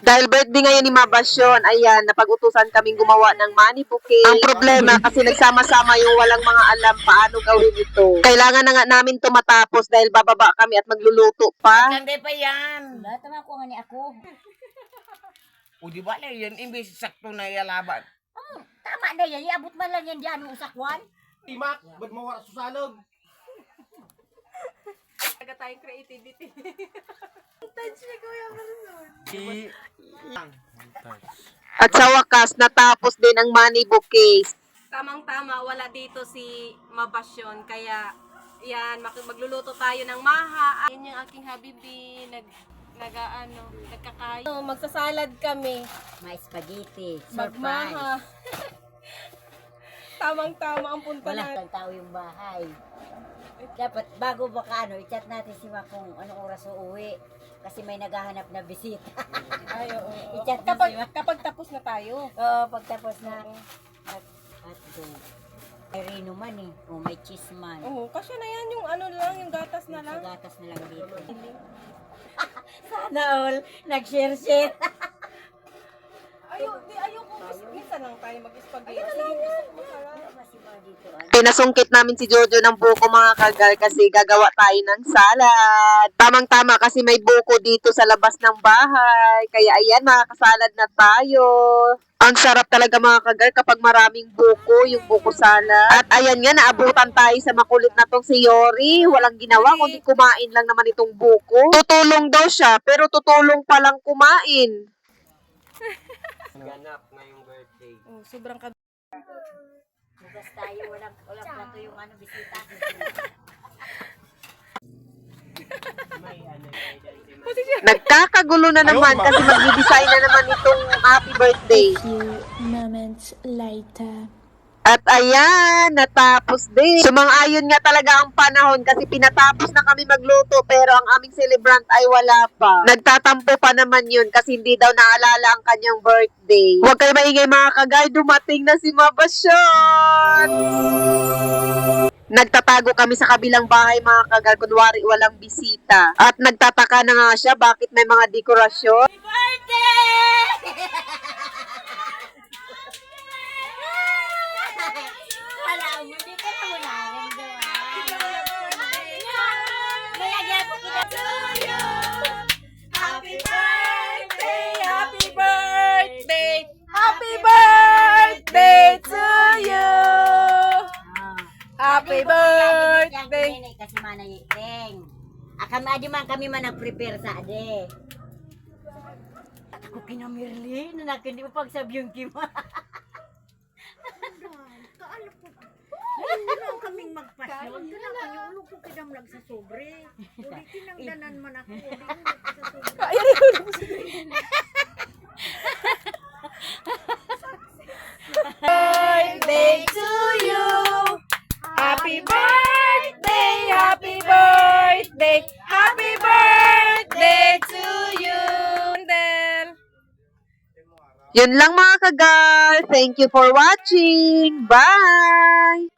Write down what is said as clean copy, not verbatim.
Dahil birthday ngayon ni Mabasyon, ayan, napag-utusan kaming gumawa ng money bouquet. Ang problema, kasi nagsama-sama yung walang mga alam paano gawin ito. Kailangan na nga namin to matapos dahil bababa kami at magluluto pa. Hindi pa yan. Lahat naman ko nga ni ako. O di ba na yan, imbes sakto na yalaban. Tama na yan. Iabot man lang yan dyan ng usakwan. Timak, ba't mawala susalog? Taga tayong creativity. At sa wakas, natapos din ang money bouquet. Tamang-tama, wala dito si Mabasyon. Kaya, yan, magluluto tayo ng maha. Yan yung aking habibi, nagkakayo. Magsasalad kami. May spaghetti. Magmaha. Tamang-tama ang punta Wala natin. kang tao yung bahay. Dapat bago baka i-chat natin si Ma kung anong oras uuwi. Kasi may naghahanap na bisita. Ay, oo. I-chat na Kapag, si Ma. kapag tapos na tayo. Oo, pagtapos na. At go. May reno man eh. O may cheese man. Oo, kasi na yan yung ano lang, yung gatas na Sa lang. gatas na lang dito. Sana all. Nag-share-share. Ayoko. Minsan lang tayo mag-spaghetti. Sige, gusto ko masarap. Pinasungkit namin si Jojo ng buko mga kagal kasi gagawa tayo ng salad. Tamang-tama kasi may buko dito sa labas ng bahay. Kaya ayan, makakasalad na tayo. Ang sarap talaga mga kagal kapag maraming buko, yung buko salad. At ayan nga, naabutan tayo sa makulit na tong si Yori. Walang ginawa, kundi kumain lang naman itong buko. Tutulong daw siya, pero tutulong palang kumain. Ganap na yung birthday. Oh, sobrang Bukas tayo. Walang plato yung ano, bisita. Nagkakagulo na naman kasi mag-design na naman itong happy birthday. Few moments later. At ayan, natapos din. Sumang-ayon nga talaga ang panahon kasi pinatapos na kami magluto pero ang aming celebrant ay wala pa. Nagtatampo pa naman yun kasi hindi daw naalala ang kanyang birthday. Huwag kayo maingay mga kagay, dumating na si Mabasyon! Nagtatago kami sa kabilang bahay mga kagal, kunwari walang bisita. At nagtataka na nga siya bakit may mga dekorasyon. Wala mo, di ka na wala. Mayagyan ko kita. Happy birthday! Happy birthday! Happy birthday to you! Happy birthday! Kasi manay iteng. Kami man kami man nag-prepare sa ade. Ako kinamirli, nanakin di mo pagsabi yung kima. Kaalap ko. Hindi lang kaming magpasyon. Kailangan yung ulo ko kinamlag sa sobre. Uli tinangdanan man ako. Uli ko sa sobre. Birthday to you! Happy birthday! Happy birthday! Happy birthday to you! Yun lang mga kagal. Thank you for watching. Bye!